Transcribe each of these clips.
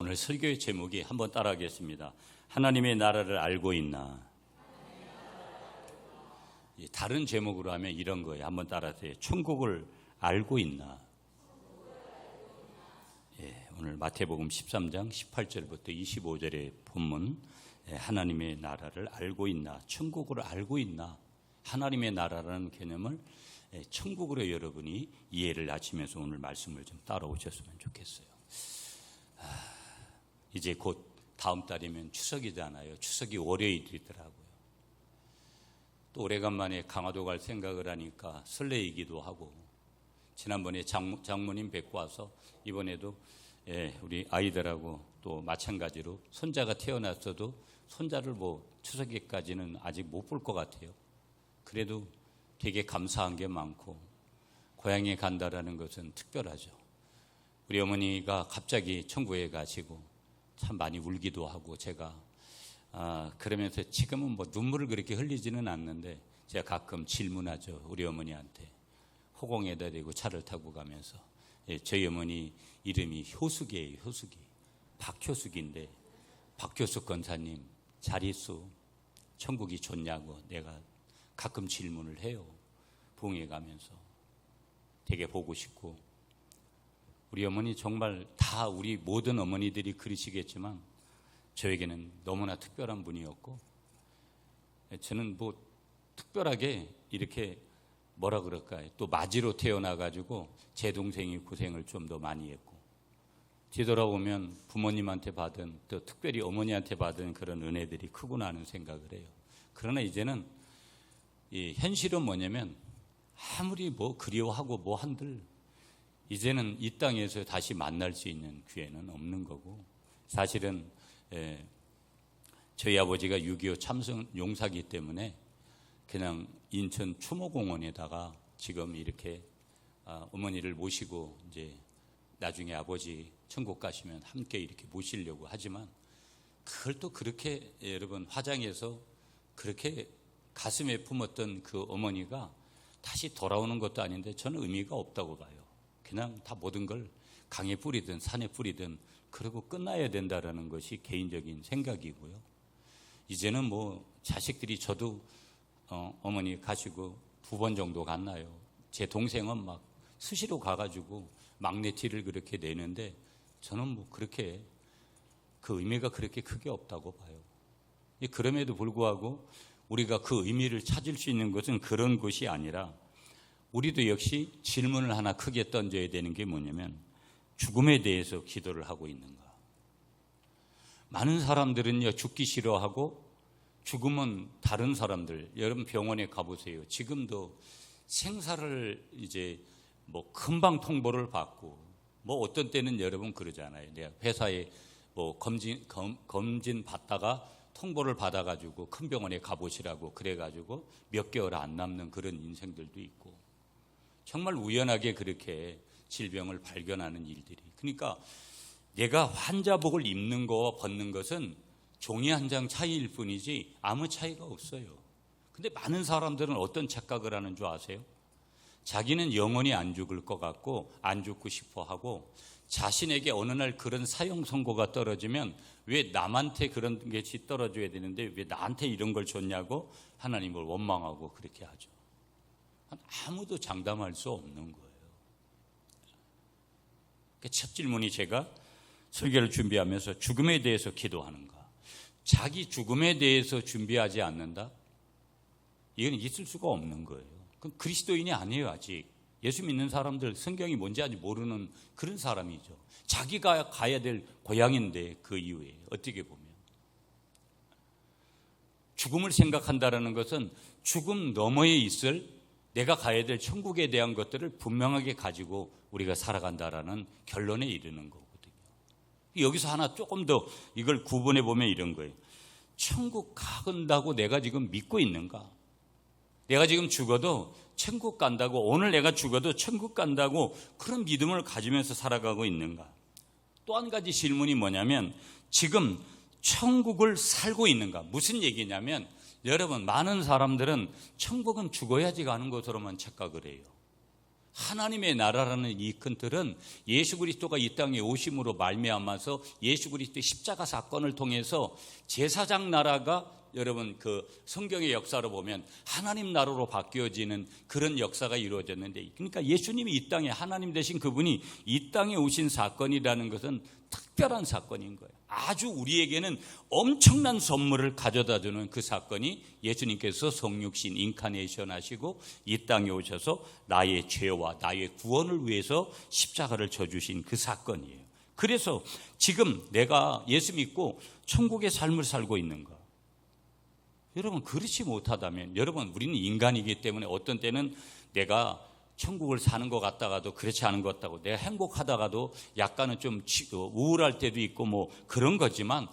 오늘 설교의 제목이 한번 따라하겠습니다. 하나님의 나라를 알고 있나? 다른 제목으로 하면 이런 거예요. 한번 따라하세요. 천국을 알고 있나? 오늘 마태복음 13장 18절부터 25절의 본문, 하나님의 나라를 알고 있나? 천국을 알고 있나? 하나님의 나라라는 개념을 천국으로 여러분이 이해를 하시면서 오늘 말씀을 좀 따라오셨으면 좋겠어요. 이제 곧 다음 달이면 추석이잖아요. 추석이 월요일이더라고요. 또 오래간만에 강화도 갈 생각을 하니까 설레이기도 하고, 지난번에 장모님 뵙고 와서 이번에도 우리 아이들하고 또 마찬가지로 손자가 태어났어도 손자를 추석에까지는 아직 못 볼 것 같아요. 그래도 되게 감사한 게 많고, 고향에 간다라는 것은 특별하죠. 우리 어머니가 갑자기 천국에 가시고 참 많이 울기도 하고, 제가 그러면서 지금은 눈물을 그렇게 흘리지는 않는데 제가 가끔 질문하죠. 우리 어머니한테. 호공에다 대고 차를 타고 가면서, 저희 어머니 이름이 효숙이에요. 효숙이. 박효숙인데, 박효숙 권사님 잘 있어? 천국이 좋냐고 내가 가끔 질문을 해요. 부흥회 가면서. 되게 보고 싶고. 우리 어머니 정말 다 우리 모든 어머니들이 그러시겠지만 저에게는 너무나 특별한 분이었고, 저는 특별하게 이렇게 뭐라 그럴까요? 또 마지로 태어나가지고 제 동생이 고생을 좀 더 많이 했고, 뒤돌아보면 부모님한테 받은, 또 특별히 어머니한테 받은 그런 은혜들이 크구나 하는 생각을 해요. 그러나 이제는 이 현실은 뭐냐면, 아무리 그리워하고 한들 이제는 이 땅에서 다시 만날 수 있는 기회는 없는 거고, 사실은 저희 아버지가 6.25 참전 용사기 때문에 그냥 인천 추모공원에다가 지금 이렇게 어머니를 모시고, 이제 나중에 아버지 천국 가시면 함께 이렇게 모시려고 하지만, 그걸 또 그렇게 여러분 화장해서 그렇게 가슴에 품었던 그 어머니가 다시 돌아오는 것도 아닌데 저는 의미가 없다고 봐요. 그냥 다 모든 걸 강에 뿌리든 산에 뿌리든 그러고 끝나야 된다라는 것이 개인적인 생각이고요. 이제는 자식들이, 저도 어머니 가시고 2번 정도 갔나요? 제 동생은 막 수시로 가가지고 막내티를 그렇게 내는데, 저는 그렇게 그 의미가 그렇게 크게 없다고 봐요. 그럼에도 불구하고 우리가 그 의미를 찾을 수 있는 것은 그런 것이 아니라, 우리도 역시 질문을 하나 크게 던져야 되는 게 뭐냐면, 죽음에 대해서 기도를 하고 있는가. 많은 사람들은요, 죽기 싫어하고, 죽음은 다른 사람들, 여러분 병원에 가보세요. 지금도 생사를 이제 금방 통보를 받고, 어떤 때는 여러분 그러잖아요. 내가 회사에 검진 받다가 통보를 받아가지고 큰 병원에 가보시라고 그래가지고 몇 개월 안 남는 그런 인생들도 있고, 정말 우연하게 그렇게 질병을 발견하는 일들이. 그러니까 내가 환자복을 입는 거와 벗는 것은 종이 한 장 차이일 뿐이지 아무 차이가 없어요. 근데 많은 사람들은 어떤 착각을 하는 줄 아세요? 자기는 영원히 안 죽을 것 같고 안 죽고 싶어 하고, 자신에게 어느 날 그런 사형 선고가 떨어지면 왜 남한테 그런 것이 떨어져야 되는데 왜 나한테 이런 걸 줬냐고 하나님을 원망하고 그렇게 하죠. 아무도 장담할 수 없는 거예요. 첫 질문이, 제가 설교를 준비하면서 죽음에 대해서 기도하는가? 자기 죽음에 대해서 준비하지 않는다? 이건 있을 수가 없는 거예요. 그럼 그리스도인이 아니에요. 아직 예수 믿는 사람들, 성경이 뭔지 아직 모르는 그런 사람이죠. 자기가 가야 될 고향인데, 그 이후에 어떻게 보면 죽음을 생각한다는 것은 죽음 너머에 있을 내가 가야 될 천국에 대한 것들을 분명하게 가지고 우리가 살아간다라는 결론에 이르는 거거든요. 여기서 하나 조금 더 이걸 구분해 보면 이런 거예요. 천국 간다고 내가 지금 믿고 있는가? 내가 지금 죽어도 천국 간다고, 오늘 내가 죽어도 천국 간다고 그런 믿음을 가지면서 살아가고 있는가? 또 한 가지 질문이 뭐냐면, 지금 천국을 살고 있는가? 무슨 얘기냐면, 여러분, 많은 사람들은 천국은 죽어야지 가는 것으로만 착각을 해요. 하나님의 나라라는 이 큰 틀은 예수 그리스도가 이 땅에 오심으로 말미암아서 예수 그리스도의 십자가 사건을 통해서 제사장 나라가 여러분 그 성경의 역사로 보면 하나님 나라로 바뀌어지는 그런 역사가 이루어졌는데, 그러니까 예수님이 이 땅에 하나님 되신 그분이 이 땅에 오신 사건이라는 것은 특별한 사건인 거예요. 아주 우리에게는 엄청난 선물을 가져다 주는 그 사건이 예수님께서 성육신 인카네이션 하시고 이 땅에 오셔서 나의 죄와 나의 구원을 위해서 십자가를 져주신 그 사건이에요. 그래서 지금 내가 예수 믿고 천국의 삶을 살고 있는가? 여러분, 그렇지 못하다면, 여러분, 우리는 인간이기 때문에 어떤 때는 내가 천국을 사는 것 같다가도 그렇지 않은 것 같다고, 내가 행복하다가도 약간은 좀 우울할 때도 있고 뭐 그런 거지만,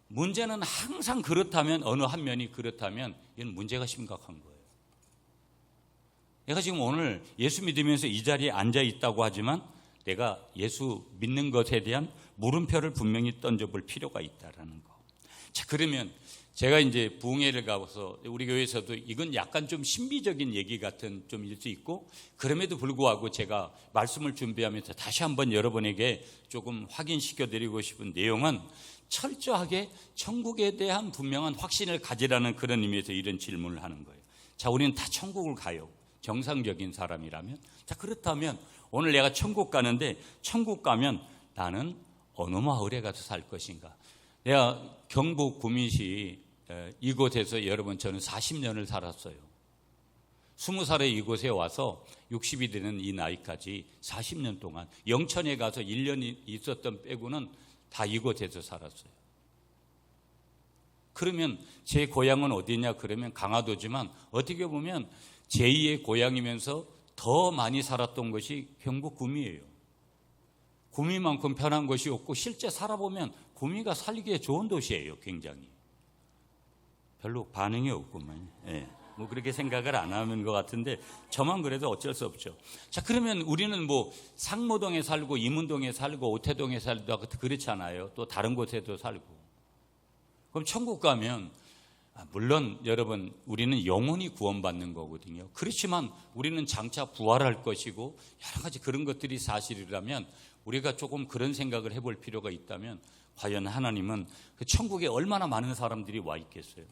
문제는 항상 그렇다면, 어느 한 면이 그렇다면 이건 문제가 심각한 거예요. 내가 지금 오늘 예수 믿으면서 이 자리에 앉아 있다고 하지만 내가 예수 믿는 것에 대한 물음표를 분명히 던져볼 필요가 있다라는 거. 자, 그러면 제가 이제 부흥회를 가서 우리 교회에서도 이건 약간 좀 신비적인 얘기 같은 좀 일 수 있고, 그럼에도 불구하고 제가 말씀을 준비하면서 다시 한번 여러분에게 조금 확인시켜 드리고 싶은 내용은 철저하게 천국에 대한 분명한 확신을 가지라는 그런 의미에서 이런 질문을 하는 거예요. 자, 우리는 다 천국을 가요. 정상적인 사람이라면. 자, 그렇다면 오늘 내가 천국 가는데, 천국 가면 나는 어느 마을에 가서 살 것인가? 내가 경북 구미시 이곳에서 여러분 저는 40년을 살았어요. 20살에 이곳에 와서 60이 되는 이 나이까지 40년 동안 영천에 가서 1년 있었던 빼고는 다 이곳에서 살았어요. 그러면 제 고향은 어디냐? 그러면 강화도지만 어떻게 보면 제2의 고향이면서 더 많이 살았던 것이 경북 구미예요. 구미만큼 편한 것이 없고, 실제 살아보면 구미가 살기에 좋은 도시예요. 굉장히. 별로 반응이 없구만. 예. 뭐 그렇게 생각을 안 하는 것 같은데 저만 그래도 어쩔 수 없죠. 자, 그러면 우리는 뭐 상모동에 살고 이문동에 살고 오태동에 살고 그렇잖아요. 또 다른 곳에도 살고. 그럼 천국 가면 물론 여러분 우리는 영원히 구원받는 거거든요. 그렇지만 우리는 장차 부활할 것이고 여러 가지 그런 것들이 사실이라면 우리가 조금 그런 생각을 해볼 필요가 있다면, 과연 하나님은 그 천국에 얼마나 많은 사람들이 와 있겠어요?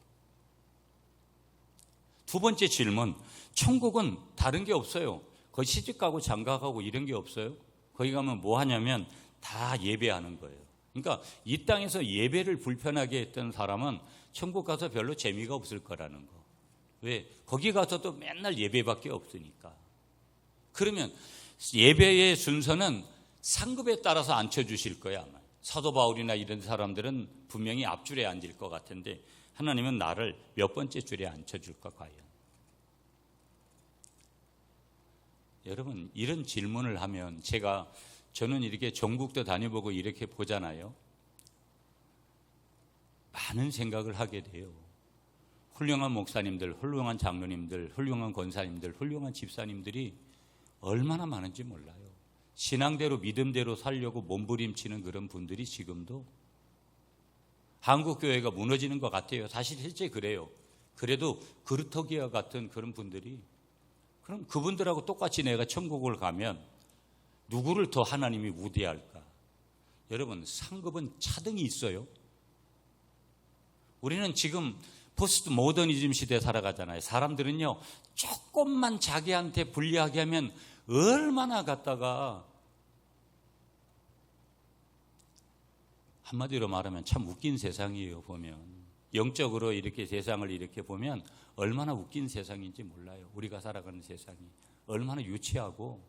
두 번째 질문, 천국은 다른 게 없어요. 거기 시집가고 장가가고 이런 게 없어요. 거기 가면 뭐 하냐면 다 예배하는 거예요. 그러니까 이 땅에서 예배를 불편하게 했던 사람은 천국 가서 별로 재미가 없을 거라는 거. 왜? 거기 가서도 맨날 예배밖에 없으니까. 그러면 예배의 순서는 상급에 따라서 앉혀주실 거야 아마. 사도 바울이나 이런 사람들은 분명히 앞줄에 앉을 것 같은데, 하나님은 나를 몇 번째 줄에 앉혀줄까 과연? 여러분, 이런 질문을 하면 저는 이렇게 전국도 다녀보고 이렇게 보잖아요. 많은 생각을 하게 돼요. 훌륭한 목사님들, 훌륭한 장로님들, 훌륭한 권사님들, 훌륭한 집사님들이 얼마나 많은지 몰라요. 신앙대로 믿음대로 살려고 몸부림치는 그런 분들이 지금도 한국교회가 무너지는 것 같아요. 사실 실제 그래요. 그래도 그루터기와 같은 그런 분들이, 그럼 그분들하고 똑같이 내가 천국을 가면 누구를 더 하나님이 우대할까? 여러분, 상급은 차등이 있어요. 우리는 지금 포스트 모더니즘 시대에 살아가잖아요. 사람들은요, 조금만 자기한테 불리하게 하면 얼마나 갖다가, 한마디로 말하면 참 웃긴 세상이에요. 보면 영적으로 이렇게 세상을 이렇게 보면 얼마나 웃긴 세상인지 몰라요. 우리가 살아가는 세상이 얼마나 유치하고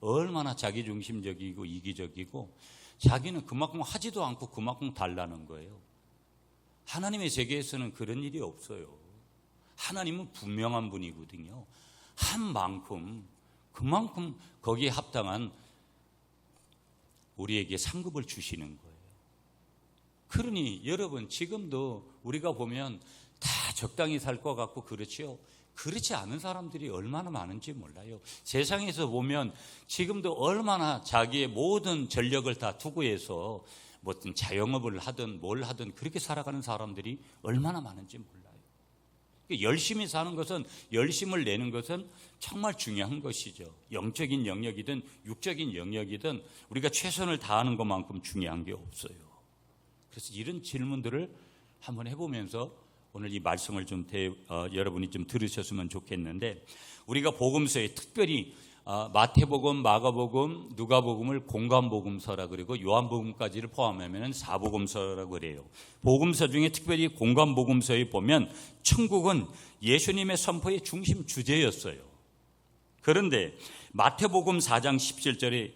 얼마나 자기중심적이고 이기적이고, 자기는 그만큼 하지도 않고 그만큼 달라는 거예요. 하나님의 세계에서는 그런 일이 없어요. 하나님은 분명한 분이거든요. 한 만큼 그만큼 거기에 합당한 우리에게 상급을 주시는 거예요. 그러니 여러분, 지금도 우리가 보면 다 적당히 살 것 같고 그렇지요. 그렇지 않은 사람들이 얼마나 많은지 몰라요. 세상에서 보면 지금도 얼마나 자기의 모든 전력을 다 투구해서 무슨 자영업을 하든 뭘 하든 그렇게 살아가는 사람들이 얼마나 많은지 몰라요. 열심히 사는 것은, 열심을 내는 것은 정말 중요한 것이죠. 영적인 영역이든 육적인 영역이든 우리가 최선을 다하는 것만큼 중요한 게 없어요. 그래서 이런 질문들을 한번 해보면서 오늘 이 말씀을 좀 여러분이 좀 들으셨으면 좋겠는데, 우리가 복음서에 특별히 마태복음, 마가복음, 누가복음을 공관복음서라 그리고 요한복음까지를 포함하면 사복음서라고 그래요. 복음서 중에 특별히 공관복음서에 보면 천국은 예수님의 선포의 중심 주제였어요. 그런데 마태복음 4장 17절에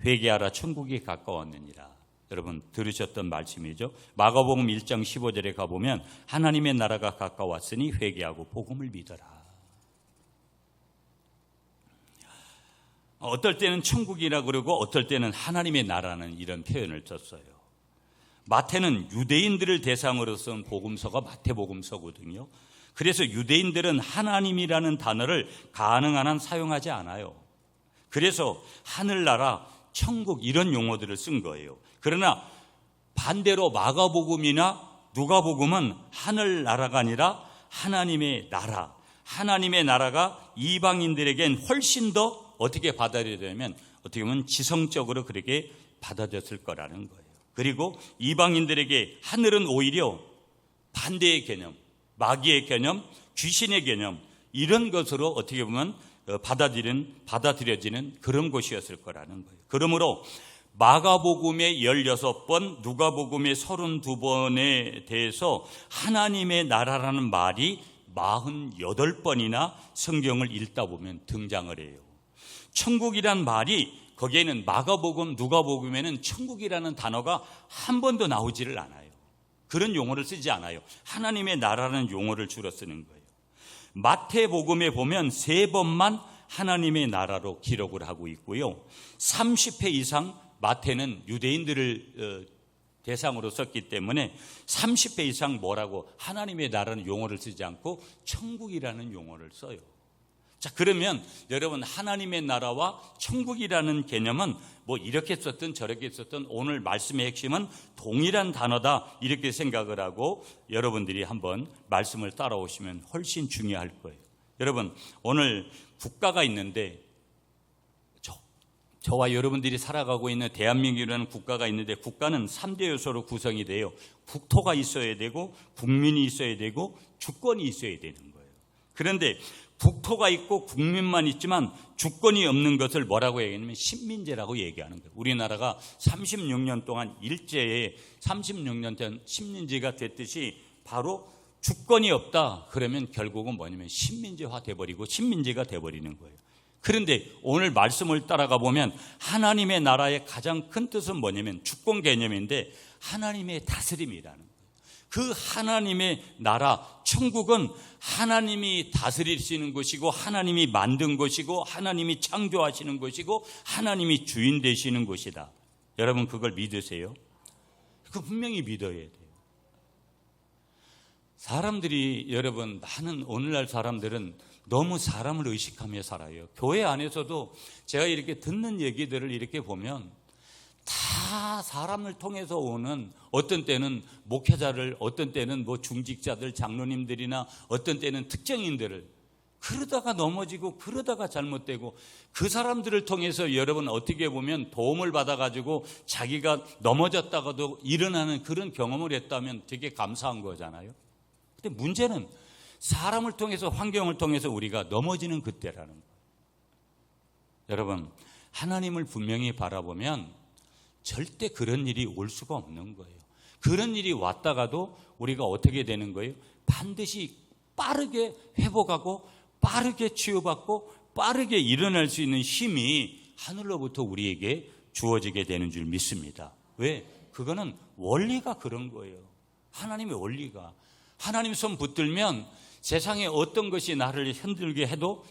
회개하라 천국이 가까웠느니라. 여러분 들으셨던 말씀이죠. 마가복음 1장 15절에 가보면 하나님의 나라가 가까웠으니 회개하고 복음을 믿어라. 어떨 때는 천국이라 그러고 어떨 때는 하나님의 나라는 이런 표현을 썼어요. 마태는 유대인들을 대상으로 쓴 복음서가 마태복음서거든요. 그래서 유대인들은 하나님이라는 단어를 가능한 한 사용하지 않아요. 그래서 하늘나라, 천국 이런 용어들을 쓴 거예요. 그러나 반대로 마가복음이나 누가복음은 하늘나라가 아니라 하나님의 나라, 하나님의 나라가 이방인들에겐 훨씬 더 어떻게 받아들여야되면 어떻게 보면 지성적으로 그렇게 받아졌을 거라는 거예요. 그리고 이방인들에게 하늘은 오히려 반대의 개념, 마귀의 개념, 귀신의 개념 이런 것으로 어떻게 보면 받아들여지는 그런 곳이었을 거라는 거예요. 그러므로 마가복음의 16번, 누가복음의 32번에 대해서 하나님의 나라라는 말이 48번이나 성경을 읽다 보면 등장을 해요. 천국이란 말이 거기에는 마가복음, 누가복음에는 천국이라는 단어가 한 번도 나오지를 않아요. 그런 용어를 쓰지 않아요. 하나님의 나라라는 용어를 주로 쓰는 거예요. 마태복음에 보면 3번만 하나님의 나라로 기록을 하고 있고요. 30회 이상 마태는 유대인들을 대상으로 썼기 때문에 30회 이상 뭐라고 하나님의 나라는 용어를 쓰지 않고 천국이라는 용어를 써요. 자, 그러면 여러분 하나님의 나라와 천국이라는 개념은 뭐 이렇게 썼든 저렇게 썼든 오늘 말씀의 핵심은 동일한 단어다 이렇게 생각을 하고 여러분들이 한번 말씀을 따라오시면 훨씬 중요할 거예요. 여러분 오늘 국가가 있는데 저와 여러분들이 살아가고 있는 대한민국이라는 국가가 있는데 국가는 3대 요소로 구성이 돼요. 국토가 있어야 되고 국민이 있어야 되고 주권이 있어야 되는 거예요. 그런데 국토가 있고 국민만 있지만 주권이 없는 것을 뭐라고 얘기하냐면 식민지라고 얘기하는 거예요. 우리나라가 36년 동안 일제에 36년 전 식민지가 됐듯이 바로 주권이 없다 그러면 결국은 뭐냐면 식민지화 돼버리고 식민지가 돼버리는 거예요. 그런데 오늘 말씀을 따라가 보면 하나님의 나라의 가장 큰 뜻은 뭐냐면 주권 개념인데 하나님의 다스림이라는 거예요. 그 하나님의 나라, 천국은 하나님이 다스리시는 것이고 하나님이 만든 것이고 하나님이 창조하시는 것이고 하나님이 주인 되시는 것이다. 여러분 그걸 믿으세요? 그거 분명히 믿어야 돼요. 사람들이 여러분 많은 오늘날 사람들은 너무 사람을 의식하며 살아요. 교회 안에서도 제가 이렇게 듣는 얘기들을 이렇게 보면 다 사람을 통해서 오는 어떤 때는 목회자를 어떤 때는 뭐 중직자들 장로님들이나 어떤 때는 특정인들을 그러다가 넘어지고 그러다가 잘못되고 그 사람들을 통해서 여러분 어떻게 보면 도움을 받아가지고 자기가 넘어졌다가도 일어나는 그런 경험을 했다면 되게 감사한 거잖아요. 근데 문제는 사람을 통해서 환경을 통해서 우리가 넘어지는 그때라는 거예요. 여러분 하나님을 분명히 바라보면 절대 그런 일이 올 수가 없는 거예요. 그런 일이 왔다가도 우리가 어떻게 되는 거예요? 반드시 빠르게 회복하고 빠르게 치유받고 빠르게 일어날 수 있는 힘이 하늘로부터 우리에게 주어지게 되는 줄 믿습니다. 왜? 그거는 원리가 그런 거예요. 하나님의 원리가. 하나님 손 붙들면 세상에 어떤 것이 나를 힘들게 해도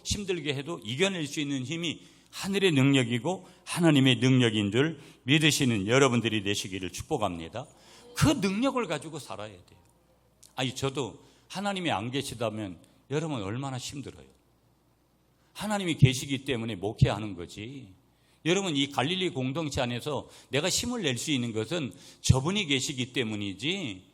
이겨낼 수 있는 힘이 하늘의 능력이고 하나님의 능력인 줄 믿으시는 여러분들이 되시기를 축복합니다. 그 능력을 가지고 살아야 돼요. 아니 저도 하나님이 안 계시다면 여러분 얼마나 힘들어요. 하나님이 계시기 때문에 목회하는 거지. 여러분 이 갈릴리 공동체 안에서 내가 힘을 낼 수 있는 것은 저분이 계시기 때문이지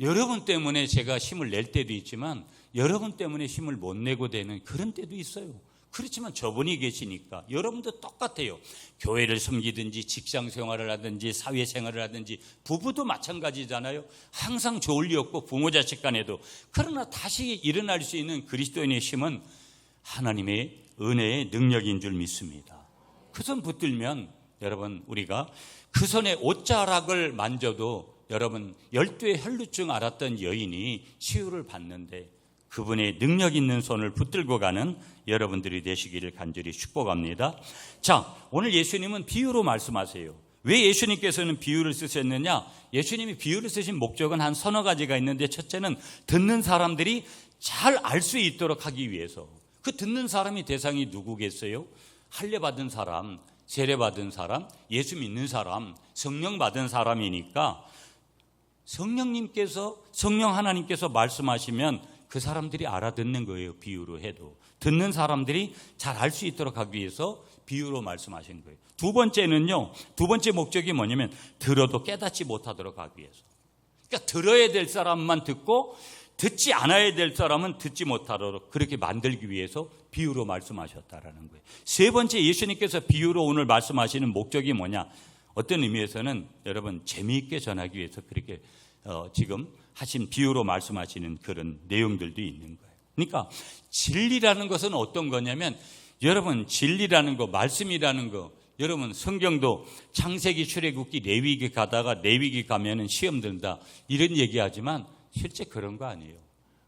여러분 때문에 제가 힘을 낼 때도 있지만 여러분 때문에 힘을 못 내고 되는 그런 때도 있어요. 그렇지만 저분이 계시니까 여러분도 똑같아요. 교회를 섬기든지 직장 생활을 하든지 사회 생활을 하든지 부부도 마찬가지잖아요. 항상 좋을 리 없고 부모 자식 간에도. 그러나 다시 일어날 수 있는 그리스도인의 힘은 하나님의 은혜의 능력인 줄 믿습니다. 그 손 붙들면 여러분 우리가 그 손의 옷자락을 만져도 여러분 12의 혈루증 앓았던 여인이 치유를 받는데 그분의 능력 있는 손을 붙들고 가는 여러분들이 되시기를 간절히 축복합니다. 자, 오늘 예수님은 비유로 말씀하세요. 왜 예수님께서는 비유를 쓰셨느냐? 예수님이 비유를 쓰신 목적은 한 서너 가지가 있는데 첫째는 듣는 사람들이 잘 알 수 있도록 하기 위해서. 그 듣는 사람이 대상이 누구겠어요? 할례 받은 사람, 세례 받은 사람, 예수 믿는 사람, 성령 받은 사람이니까 성령님께서 성령 하나님께서 말씀하시면 그 사람들이 알아듣는 거예요. 비유로 해도. 듣는 사람들이 잘 알 수 있도록 하기 위해서 비유로 말씀하신 거예요. 두 번째는요. 두 번째 목적이 뭐냐면 들어도 깨닫지 못하도록 하기 위해서. 그러니까 들어야 될 사람만 듣고 듣지 않아야 될 사람은 듣지 못하도록 그렇게 만들기 위해서 비유로 말씀하셨다라는 거예요. 세 번째 예수님께서 비유로 오늘 말씀하시는 목적이 뭐냐? 어떤 의미에서는 여러분 재미있게 전하기 위해서 그렇게 지금 하신 비유로 말씀하시는 그런 내용들도 있는 거예요. 그러니까 진리라는 것은 어떤 거냐면 여러분 진리라는 거, 말씀이라는 거, 여러분 성경도 창세기, 출애굽기, 레위기 가다가 레위기 가면은 시험 든다 이런 얘기하지만 실제 그런 거 아니에요.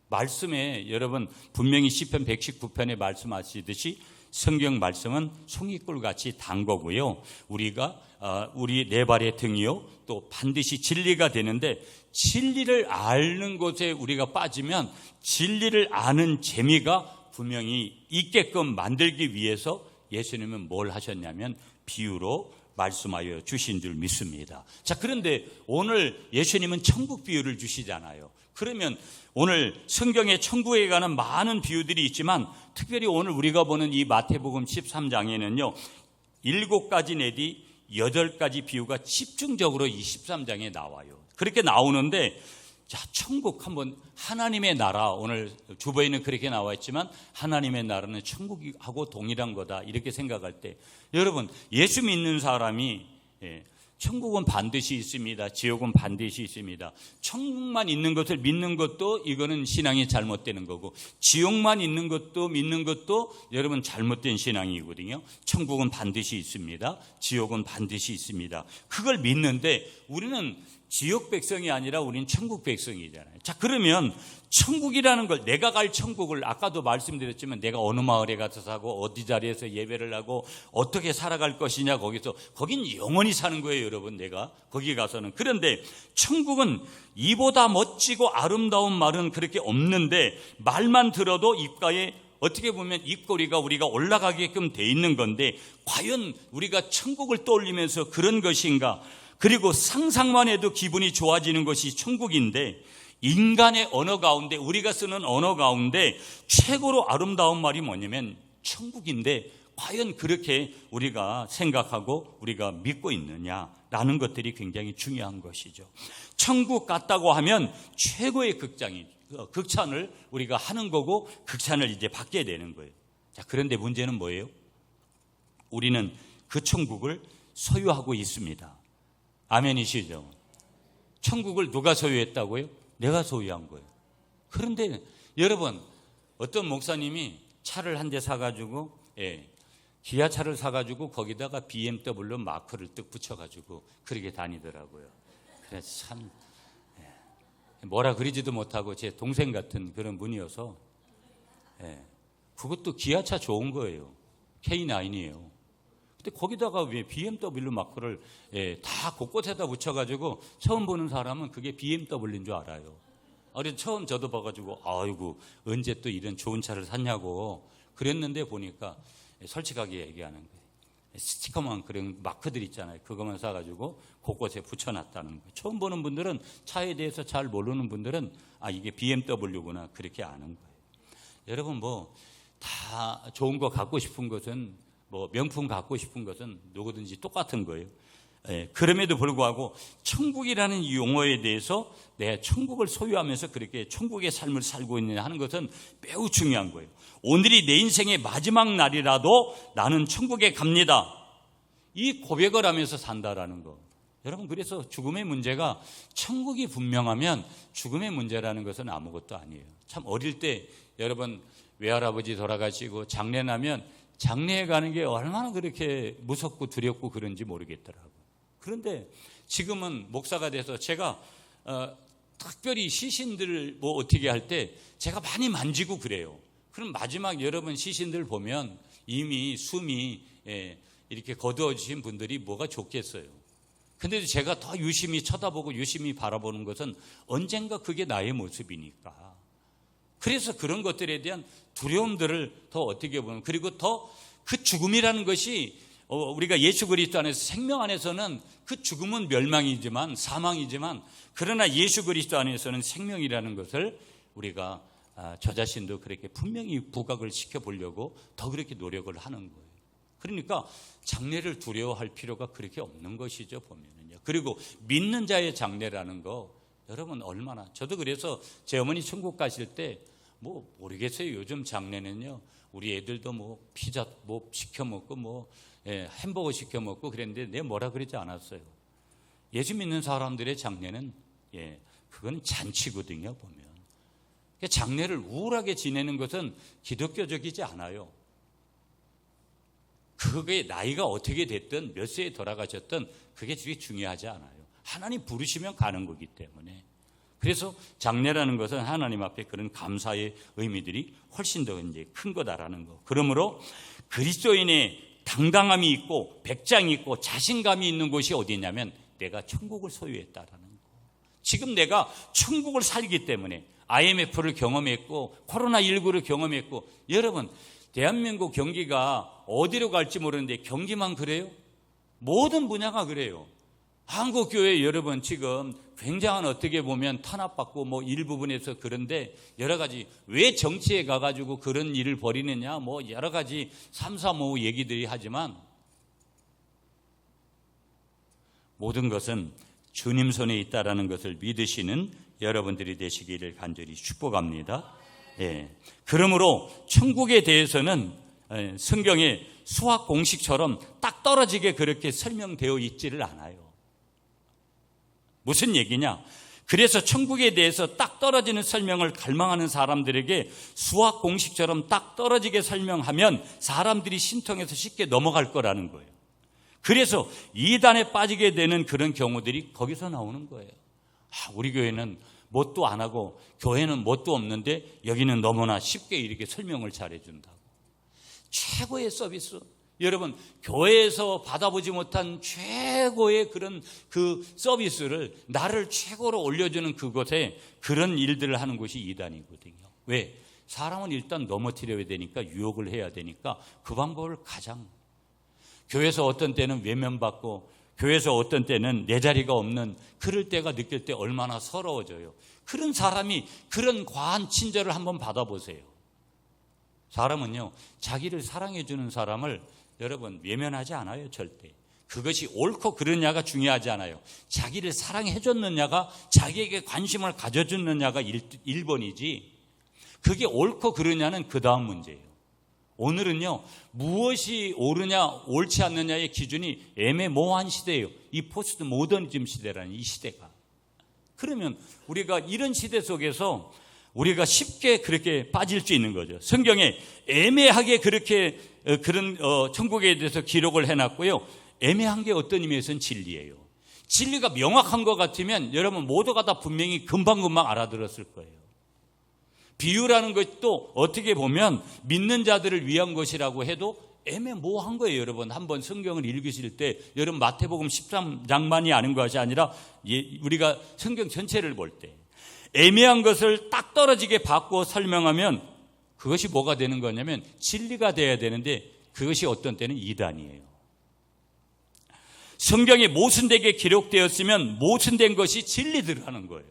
말씀에 여러분 분명히 시편 119편에 말씀하시듯이 성경 말씀은 송이꿀같이 단 거고요. 우리가 우리 네 발의 등이요 또 반드시 진리가 되는데 진리를 아는 곳에 우리가 빠지면 진리를 아는 재미가 분명히 있게끔 만들기 위해서 예수님은 뭘 하셨냐면 비유로 말씀하여 주신 줄 믿습니다. 자, 그런데 오늘 예수님은 천국 비유를 주시잖아요. 그러면 오늘 성경에 천국에 관한 많은 비유들이 있지만 특별히 오늘 우리가 보는 이 마태복음 13장에는요 7가지 내지 8가지 비유가 집중적으로 이 13장에 나와요. 그렇게 나오는데 자, 천국 한번 하나님의 나라, 오늘 주보에는 그렇게 나와 있지만 하나님의 나라는 천국하고 동일한 거다 이렇게 생각할 때 여러분 예수 믿는 사람이 천국은 반드시 있습니다. 지옥은 반드시 있습니다. 천국만 있는 것을 믿는 것도 이거는 신앙이 잘못되는 거고 지옥만 있는 것도 믿는 것도 여러분 잘못된 신앙이거든요. 천국은 반드시 있습니다. 지옥은 반드시 있습니다. 그걸 믿는데 우리는 지역 백성이 아니라 우리는 천국 백성이잖아요. 자, 그러면 천국이라는 걸 내가 갈 천국을 아까도 말씀드렸지만 내가 어느 마을에 가서 사고 어디 자리에서 예배를 하고 어떻게 살아갈 것이냐 거긴 영원히 사는 거예요, 여러분. 내가 거기 가서는. 그런데 천국은 이보다 멋지고 아름다운 말은 그렇게 없는데 말만 들어도 입가에 어떻게 보면 입꼬리가 우리가 올라가게끔 돼 있는 건데 과연 우리가 천국을 떠올리면서 그런 것인가? 그리고 상상만 해도 기분이 좋아지는 것이 천국인데 인간의 언어 가운데 우리가 쓰는 언어 가운데 최고로 아름다운 말이 뭐냐면 천국인데 과연 그렇게 우리가 생각하고 우리가 믿고 있느냐라는 것들이 굉장히 중요한 것이죠. 천국 같다고 하면 최고의 극찬을 우리가 하는 거고 극찬을 이제 받게 되는 거예요. 자, 그런데 문제는 뭐예요? 우리는 그 천국을 소유하고 있습니다. 아멘이시죠? 천국을 누가 소유했다고요? 내가 소유한 거예요. 그런데 여러분 어떤 목사님이 차를 한 대 사가지고 기아차를 사가지고 거기다가 BMW 마크를 뜩 붙여가지고 그렇게 다니더라고요. 그래서 참 뭐라 그러지도 못하고 제 동생 같은 그런 분이어서 그것도 기아차 좋은 거예요. K9이에요. 근데 거기다가 왜 BMW 마크를 다 곳곳에다 붙여가지고 처음 보는 사람은 그게 BMW인 줄 알아요. 그래서 처음 저도 봐가지고 아이고 언제 또 이런 좋은 차를 샀냐고 그랬는데 보니까 솔직하게 얘기하는 거예요. 스티커만 그런 마크들 있잖아요. 그것만 사가지고 곳곳에 붙여놨다는 거예요. 처음 보는 분들은 차에 대해서 잘 모르는 분들은 이게 BMW구나 그렇게 아는 거예요. 여러분 다 좋은 거 갖고 싶은 것은 명품 갖고 싶은 것은 누구든지 똑같은 거예요. 그럼에도 불구하고 천국이라는 이 용어에 대해서 내가 천국을 소유하면서 그렇게 천국의 삶을 살고 있느냐 하는 것은 매우 중요한 거예요. 오늘이 내 인생의 마지막 날이라도 나는 천국에 갑니다. 이 고백을 하면서 산다라는 거. 여러분, 그래서 죽음의 문제가 천국이 분명하면 죽음의 문제라는 것은 아무것도 아니에요. 참 어릴 때 여러분 외할아버지 돌아가시고 장례 나면 장례에 가는 게 얼마나 그렇게 무섭고 두렵고 그런지 모르겠더라고요. 그런데 지금은 목사가 돼서 제가 특별히 시신들 뭐 어떻게 할 때 제가 많이 만지고 그래요. 그럼 마지막 여러분 시신들 보면 이미 숨이 이렇게 거두어지신 분들이 뭐가 좋겠어요. 근데 제가 더 유심히 쳐다보고 유심히 바라보는 것은 언젠가 그게 나의 모습이니까. 그래서 그런 것들에 대한 두려움들을 더 어떻게 보면, 그리고 더 그 죽음이라는 것이 우리가 예수 그리스도 안에서 생명 안에서는 그 죽음은 멸망이지만 사망이지만, 그러나 예수 그리스도 안에서는 생명이라는 것을 우리가 저 자신도 그렇게 분명히 부각을 시켜보려고 더 그렇게 노력을 하는 거예요. 그러니까 장례를 두려워할 필요가 그렇게 없는 것이죠, 보면은요. 그리고 믿는 자의 장례라는 거, 여러분 얼마나, 저도 그래서 제 어머니 천국 가실 때 뭐 모르겠어요. 요즘 장례는요, 우리 애들도 뭐 피자 뭐 시켜 먹고 뭐 햄버거 시켜 먹고 그랬는데 내가 뭐라 그러지 않았어요. 예수 믿는 사람들의 장례는 그건 잔치거든요, 보면. 장례를 우울하게 지내는 것은 기독교적이지 않아요. 그게 나이가 어떻게 됐든 몇 세에 돌아가셨든 그게 되게 중요하지 않아요. 하나님 부르시면 가는 거기 때문에. 그래서 장례라는 것은 하나님 앞에 그런 감사의 의미들이 훨씬 더 이제 큰 거다라는 거. 그러므로 그리스도인의 당당함이 있고 백장이 있고 자신감이 있는 곳이 어디냐면 내가 천국을 소유했다라는 거. 지금 내가 천국을 살기 때문에 IMF를 경험했고 코로나19를 경험했고, 여러분 대한민국 경기가 어디로 갈지 모르는데 경기만 그래요? 모든 분야가 그래요. 한국교회 여러분 지금 굉장한 어떻게 보면 탄압받고 뭐 일부분에서 그런데 여러 가지 왜 정치에 가가지고 그런 일을 벌이느냐 뭐 여러 가지 삼삼오오 얘기들이 하지만 모든 것은 주님 손에 있다라는 것을 믿으시는 여러분들이 되시기를 간절히 축복합니다. 그러므로 천국에 대해서는 성경의 수학 공식처럼 딱 떨어지게 그렇게 설명되어 있지를 않아요. 무슨 얘기냐? 그래서 천국에 대해서 딱 떨어지는 설명을 갈망하는 사람들에게 수학 공식처럼 딱 떨어지게 설명하면 사람들이 신통해서 쉽게 넘어갈 거라는 거예요. 그래서 이단에 빠지게 되는 그런 경우들이 거기서 나오는 거예요. 우리 교회는 뭣도 안 하고 교회는 뭣도 없는데 여기는 너무나 쉽게 이렇게 설명을 잘해준다고. 최고의 서비스. 여러분, 교회에서 받아보지 못한 최고의 그런 그 서비스를 나를 최고로 올려주는 그곳에 그런 일들을 하는 곳이 이단이거든요. 왜? 사람은 일단 넘어뜨려야 되니까, 유혹을 해야 되니까 그 방법을 가장, 교회에서 어떤 때는 외면받고 교회에서 어떤 때는 내 자리가 없는 그럴 때가 느낄 때 얼마나 서러워져요. 그런 사람이 그런 과한 친절을 한번 받아보세요. 사람은요, 자기를 사랑해 주는 사람을 여러분 외면하지 않아요, 절대. 그것이 옳고 그르냐가 중요하지 않아요. 자기를 사랑해 줬느냐가, 자기에게 관심을 가져줬느냐가 1번이지 그게 옳고 그르냐는 그 다음 문제예요. 오늘은요, 무엇이 옳으냐 옳지 않느냐의 기준이 애매모호한 시대예요. 이 포스트 모더니즘 시대라는 이 시대가. 그러면 우리가 이런 시대 속에서 우리가 쉽게 그렇게 빠질 수 있는 거죠. 성경에 애매하게 그렇게 그런 천국에 대해서 기록을 해놨고요. 애매한 게 어떤 의미에서는 진리예요. 진리가 명확한 것 같으면 여러분 모두가 다 분명히 금방금방 알아들었을 거예요. 비유라는 것도 어떻게 보면 믿는 자들을 위한 것이라고 해도 애매모호한 거예요. 여러분 한번 성경을 읽으실 때 여러분 마태복음 13장만이 아는 것이 아니라 우리가 성경 전체를 볼 때 애매한 것을 딱 떨어지게 바꿔 설명하면 그것이 뭐가 되는 거냐면 진리가 돼야 되는데 그것이 어떤 때는 이단이에요. 성경에 모순되게 기록되었으면 모순된 것이 진리들하는 거예요.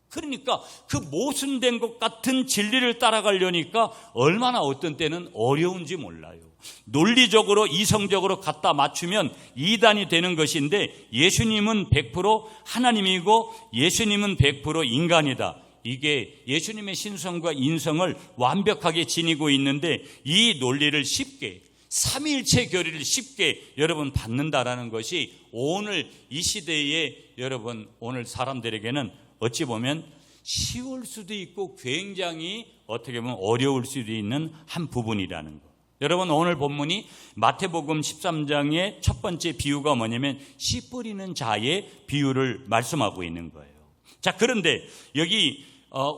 그러니까 그 모순된 것 같은 진리를 따라가려니까 얼마나 어떤 때는 어려운지 몰라요. 논리적으로 이성적으로 갖다 맞추면 이단이 되는 것인데 예수님은 100% 하나님이고 예수님은 100% 인간이다. 이게 예수님의 신성과 인성을 완벽하게 지니고 있는데 이 논리를 쉽게 삼위일체 교리를 쉽게 여러분 받는다라는 것이 오늘 이 시대에 여러분 오늘 사람들에게는 어찌 보면 쉬울 수도 있고 굉장히 어떻게 보면 어려울 수도 있는 한 부분이라는 것. 여러분 오늘 본문이 마태복음 13장의 첫 번째 비유가 뭐냐면 씨 뿌리는 자의 비유를 말씀하고 있는 거예요. 자, 그런데 여기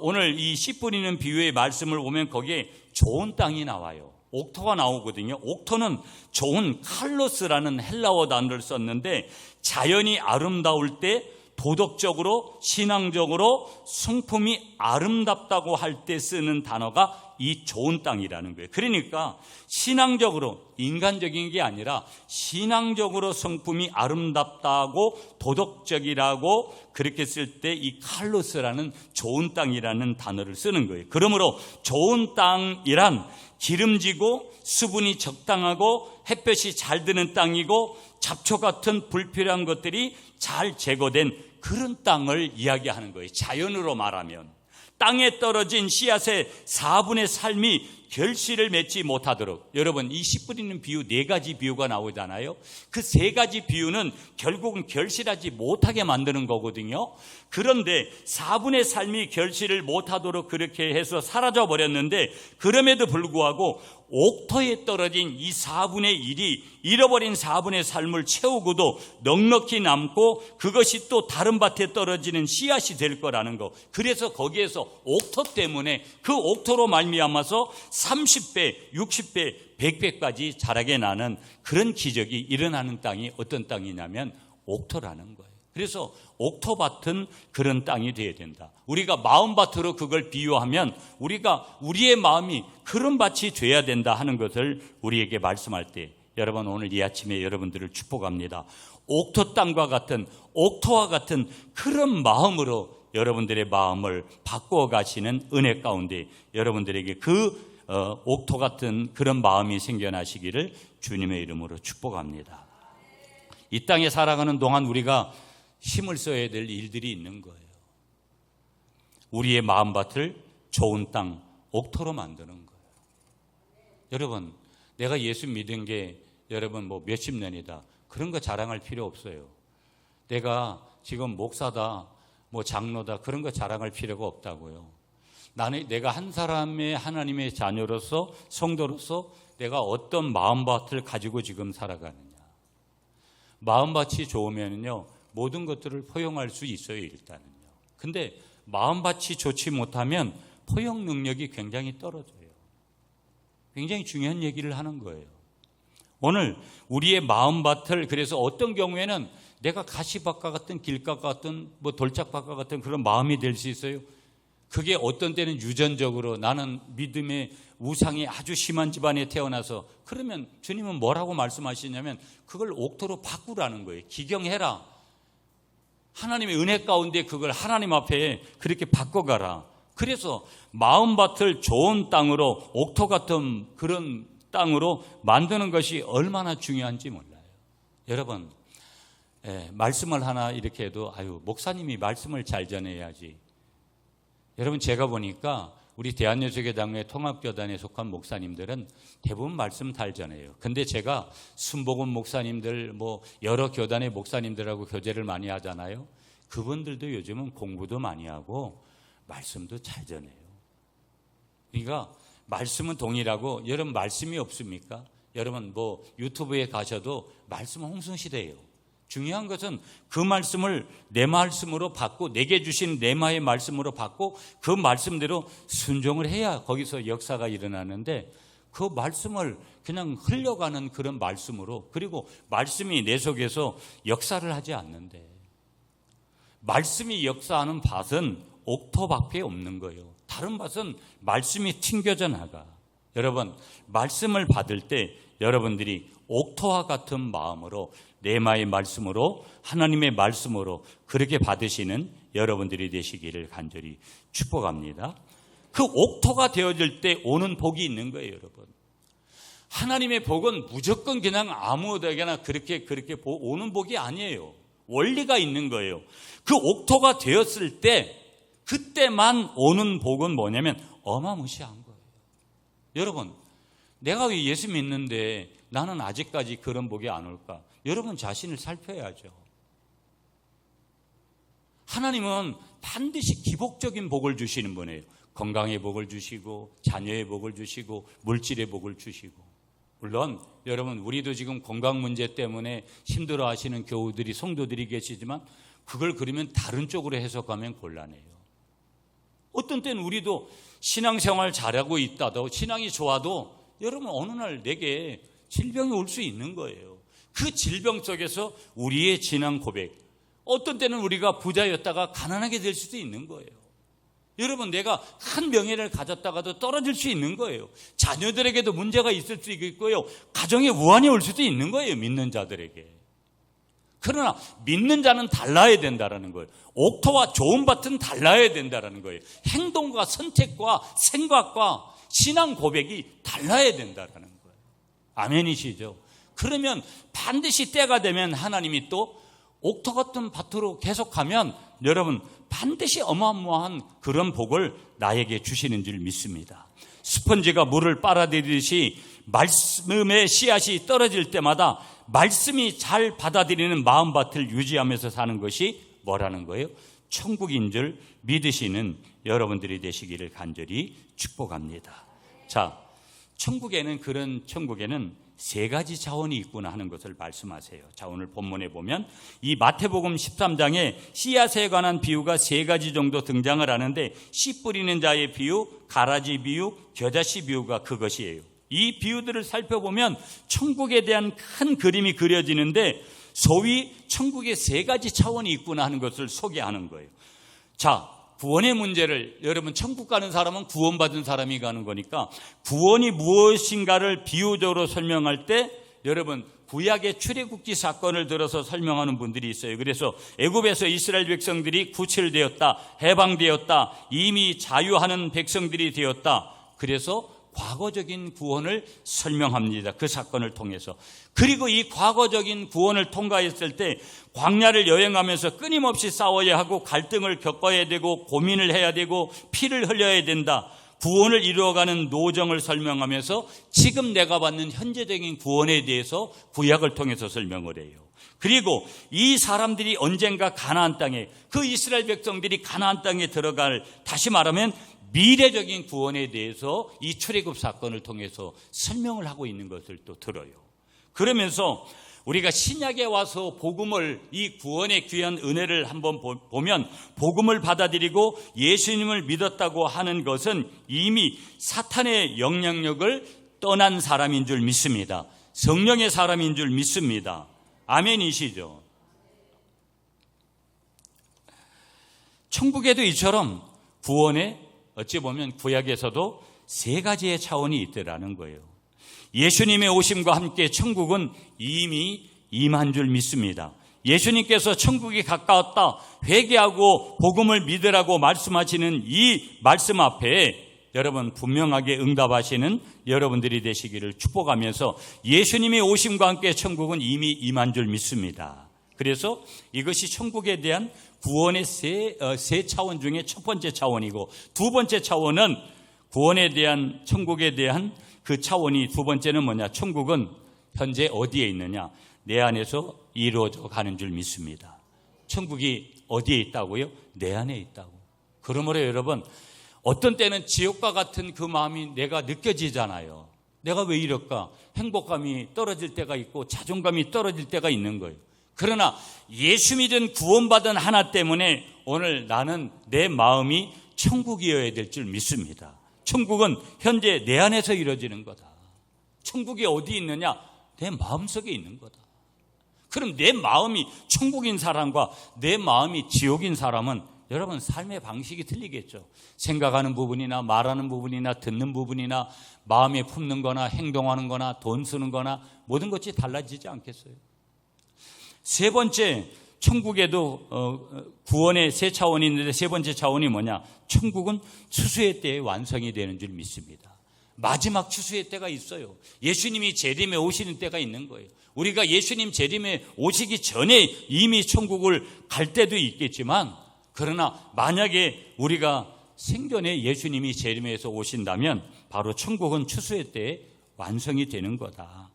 오늘 이 씨 뿌리는 비유의 말씀을 보면 거기에 좋은 땅이 나와요. 옥토가 나오거든요. 옥토는 좋은 칼로스라는 헬라어 단어를 썼는데 자연이 아름다울 때 도덕적으로 신앙적으로 성품이 아름답다고 할 때 쓰는 단어가 이 좋은 땅이라는 거예요. 그러니까 신앙적으로 인간적인 게 아니라 신앙적으로 성품이 아름답다고 도덕적이라고 그렇게 쓸 때 이 칼로스라는 좋은 땅이라는 단어를 쓰는 거예요. 그러므로 좋은 땅이란 기름지고 수분이 적당하고 햇볕이 잘 드는 땅이고 잡초 같은 불필요한 것들이 잘 제거된 그런 땅을 이야기하는 거예요. 자연으로 말하면 땅에 떨어진 씨앗의 4분의 삶이 결실을 맺지 못하도록, 여러분 이 씨 뿌리는 비유 4가지 비유가 나오잖아요. 그 3가지 비유는 결국은 결실하지 못하게 만드는 거거든요. 그런데 4분의 삶이 결실을 못하도록 그렇게 해서 사라져 버렸는데 그럼에도 불구하고 옥토에 떨어진 이 4분의 1이 잃어버린 4분의 삶을 채우고도 넉넉히 남고 그것이 또 다른 밭에 떨어지는 씨앗이 될 거라는 거. 그래서 거기에서 옥토 때문에 그 옥토로 말미암아서 30배, 60배, 100배까지 자라게 나는 그런 기적이 일어나는 땅이 어떤 땅이냐면 옥토라는 거예요. 그래서 옥토밭은 그런 땅이 되어야 된다. 우리가 마음밭으로 그걸 비유하면 우리의 마음이 그런 밭이 돼야 된다 하는 것을 우리에게 말씀할 때 여러분 오늘 이 아침에 여러분들을 축복합니다. 옥토 땅과 같은 옥토와 같은 그런 마음으로 여러분들의 마음을 바꾸어 가시는 은혜 가운데 여러분들에게 그 옥토 같은 그런 마음이 생겨나시기를 주님의 이름으로 축복합니다. 이 땅에 살아가는 동안 우리가 힘을 써야 될 일들이 있는 거예요. 우리의 마음밭을 좋은 땅, 옥토로 만드는 거예요. 여러분, 내가 예수 믿은 게 여러분 뭐 몇십 년이다. 그런 거 자랑할 필요 없어요. 내가 지금 목사다, 뭐 장로다, 그런 거 자랑할 필요가 없다고요. 내가 한 사람의 하나님의 자녀로서 성도로서 내가 어떤 마음밭을 가지고 지금 살아가느냐. 마음밭이 좋으면요 모든 것들을 포용할 수 있어요. 일단은요. 근데 마음밭이 좋지 못하면 포용 능력이 굉장히 떨어져요. 굉장히 중요한 얘기를 하는 거예요. 오늘 우리의 마음밭을 그래서 어떤 경우에는 내가 가시밭과 같은 길가 같은 뭐 돌짝밭과 같은 그런 마음이 될 수 있어요. 그게 어떤 때는 유전적으로 나는 믿음의 우상이 아주 심한 집안에 태어나서 그러면 주님은 뭐라고 말씀하시냐면 그걸 옥토로 바꾸라는 거예요. 기경해라. 하나님의 은혜 가운데 그걸 하나님 앞에 그렇게 바꿔가라. 그래서 마음밭을 좋은 땅으로 옥토 같은 그런 땅으로 만드는 것이 얼마나 중요한지 몰라요. 여러분 말씀을 하나 이렇게 해도 목사님이 말씀을 잘 전해야지. 여러분 제가 보니까 우리 대한예수교단의 통합교단에 속한 목사님들은 대부분 말씀 잘 전해요. 근데 제가 순복음 목사님들 뭐 여러 교단의 목사님들하고 교제를 많이 하잖아요. 그분들도 요즘은 공부도 많이 하고 말씀도 잘 전해요. 그러니까 말씀은 동일하고 여러분 말씀이 없습니까? 여러분 뭐 유튜브에 가셔도 말씀은 홍성시대예요. 중요한 것은 그 말씀을 내 말씀으로 받고 내게 주신 레마의 말씀으로 받고 그 말씀대로 순종을 해야 거기서 역사가 일어나는데 그 말씀을 그냥 흘려가는 그런 말씀으로 그리고 말씀이 내 속에서 역사를 하지 않는데 말씀이 역사하는 밭은 옥토밖에 없는 거예요. 다른 밭은 말씀이 튕겨져 나가. 여러분 말씀을 받을 때 여러분들이 옥토와 같은 마음으로 레마의 말씀으로, 하나님의 말씀으로 그렇게 받으시는 여러분들이 되시기를 간절히 축복합니다. 그 옥토가 되어질 때 오는 복이 있는 거예요, 여러분. 하나님의 복은 무조건 그냥 아무데나 그렇게 오는 복이 아니에요. 원리가 있는 거예요. 그 옥토가 되었을 때 그때만 오는 복은 뭐냐면 어마무시한 거예요. 여러분, 내가 왜 예수 믿는데 나는 아직까지 그런 복이 안 올까? 여러분 자신을 살펴야죠. 하나님은 반드시 기복적인 복을 주시는 분이에요. 건강의 복을 주시고 자녀의 복을 주시고 물질의 복을 주시고. 물론 여러분, 우리도 지금 건강 문제 때문에 힘들어하시는 교우들이, 성도들이 계시지만 그걸 그러면 다른 쪽으로 해석하면 곤란해요. 어떤 때는 우리도 신앙생활 잘하고 있다도, 신앙이 좋아도 여러분 어느 날 내게 질병이 올 수 있는 거예요. 그 질병 속에서 우리의 신앙 고백, 어떤 때는 우리가 부자였다가 가난하게 될 수도 있는 거예요. 여러분, 내가 큰 명예를 가졌다가도 떨어질 수 있는 거예요. 자녀들에게도 문제가 있을 수 있고요. 가정에 우환이 올 수도 있는 거예요, 믿는 자들에게. 그러나 믿는 자는 달라야 된다는 거예요. 옥토와 좋은 밭은 달라야 된다는 거예요. 행동과 선택과 생각과 신앙 고백이 달라야 된다는 거예요. 아멘이시죠? 그러면 반드시 때가 되면 하나님이 또 옥토 같은 밭으로 계속하면 여러분 반드시 어마어마한 그런 복을 나에게 주시는 줄 믿습니다. 스펀지가 물을 빨아들이듯이 말씀의 씨앗이 떨어질 때마다 말씀이 잘 받아들이는 마음밭을 유지하면서 사는 것이 뭐라는 거예요? 천국인 줄 믿으시는 여러분들이 되시기를 간절히 축복합니다. 자, 그런 천국에는 세 가지 차원이 있구나 하는 것을 말씀하세요. 자, 오늘 본문에 보면 이 마태복음 13장에 씨앗에 관한 비유가 세 가지 정도 등장을 하는데, 씨 뿌리는 자의 비유, 가라지 비유, 겨자씨 비유가 그것이에요. 이 비유들을 살펴보면 천국에 대한 큰 그림이 그려지는데, 소위 천국에 세 가지 차원이 있구나 하는 것을 소개하는 거예요. 자, 구원의 문제를, 여러분 천국 가는 사람은 구원받은 사람이 가는 거니까 구원이 무엇인가를 비유적으로 설명할 때 여러분 구약의 출애굽기 사건을 들어서 설명하는 분들이 있어요. 그래서 애굽에서 이스라엘 백성들이 구출되었다, 해방되었다, 이미 자유하는 백성들이 되었다. 그래서 과거적인 구원을 설명합니다. 그 사건을 통해서. 그리고 이 과거적인 구원을 통과했을 때 광야를 여행하면서 끊임없이 싸워야 하고 갈등을 겪어야 되고 고민을 해야 되고 피를 흘려야 된다. 구원을 이루어가는 노정을 설명하면서 지금 내가 받는 현재적인 구원에 대해서 구약을 통해서 설명을 해요. 그리고 이 사람들이 언젠가 가나안 땅에, 그 이스라엘 백성들이 가나안 땅에 들어갈, 다시 말하면 미래적인 구원에 대해서 이 출애굽 사건을 통해서 설명을 하고 있는 것을 또 들어요. 그러면서 우리가 신약에 와서 복음을, 이 구원의 귀한 은혜를 한번 보면 복음을 받아들이고 예수님을 믿었다고 하는 것은 이미 사탄의 영향력을 떠난 사람인 줄 믿습니다. 성령의 사람인 줄 믿습니다. 아멘이시죠? 천국에도 이처럼 구원의, 어찌 보면 구약에서도 세 가지의 차원이 있더라는 거예요. 예수님의 오심과 함께 천국은 이미 임한 줄 믿습니다. 예수님께서 천국이 가까웠다, 회개하고 복음을 믿으라고 말씀하시는 이 말씀 앞에 여러분 분명하게 응답하시는 여러분들이 되시기를 축복하면서 예수님의 오심과 함께 천국은 이미 임한 줄 믿습니다. 그래서 이것이 천국에 대한 구원의 세 차원 중에 첫 번째 차원이고, 두 번째 차원은 구원에 대한, 천국에 대한 그 차원이 두 번째는 뭐냐? 천국은 현재 어디에 있느냐? 내 안에서 이루어져 가는 줄 믿습니다. 천국이 어디에 있다고요? 내 안에 있다고. 그러므로 여러분, 어떤 때는 지옥과 같은 그 마음이 내가 느껴지잖아요. 내가 왜 이럴까? 행복감이 떨어질 때가 있고 자존감이 떨어질 때가 있는 거예요. 그러나 예수 믿은 구원받은 하나 때문에 오늘 나는 내 마음이 천국이어야 될 줄 믿습니다. 천국은 현재 내 안에서 이루어지는 거다. 천국이 어디 있느냐? 내 마음속에 있는 거다. 그럼 내 마음이 천국인 사람과 내 마음이 지옥인 사람은 여러분 삶의 방식이 틀리겠죠. 생각하는 부분이나 말하는 부분이나 듣는 부분이나 마음에 품는 거나 행동하는 거나 돈 쓰는 거나 모든 것이 달라지지 않겠어요? 세 번째, 천국에도 구원의 세 차원이 있는데 세 번째 차원이 뭐냐? 천국은 추수의 때에 완성이 되는 줄 믿습니다. 마지막 추수의 때가 있어요. 예수님이 재림에 오시는 때가 있는 거예요. 우리가 예수님 재림에 오시기 전에 이미 천국을 갈 때도 있겠지만, 그러나 만약에 우리가 생전에 예수님이 재림에서 오신다면 바로 천국은 추수의 때에 완성이 되는 거다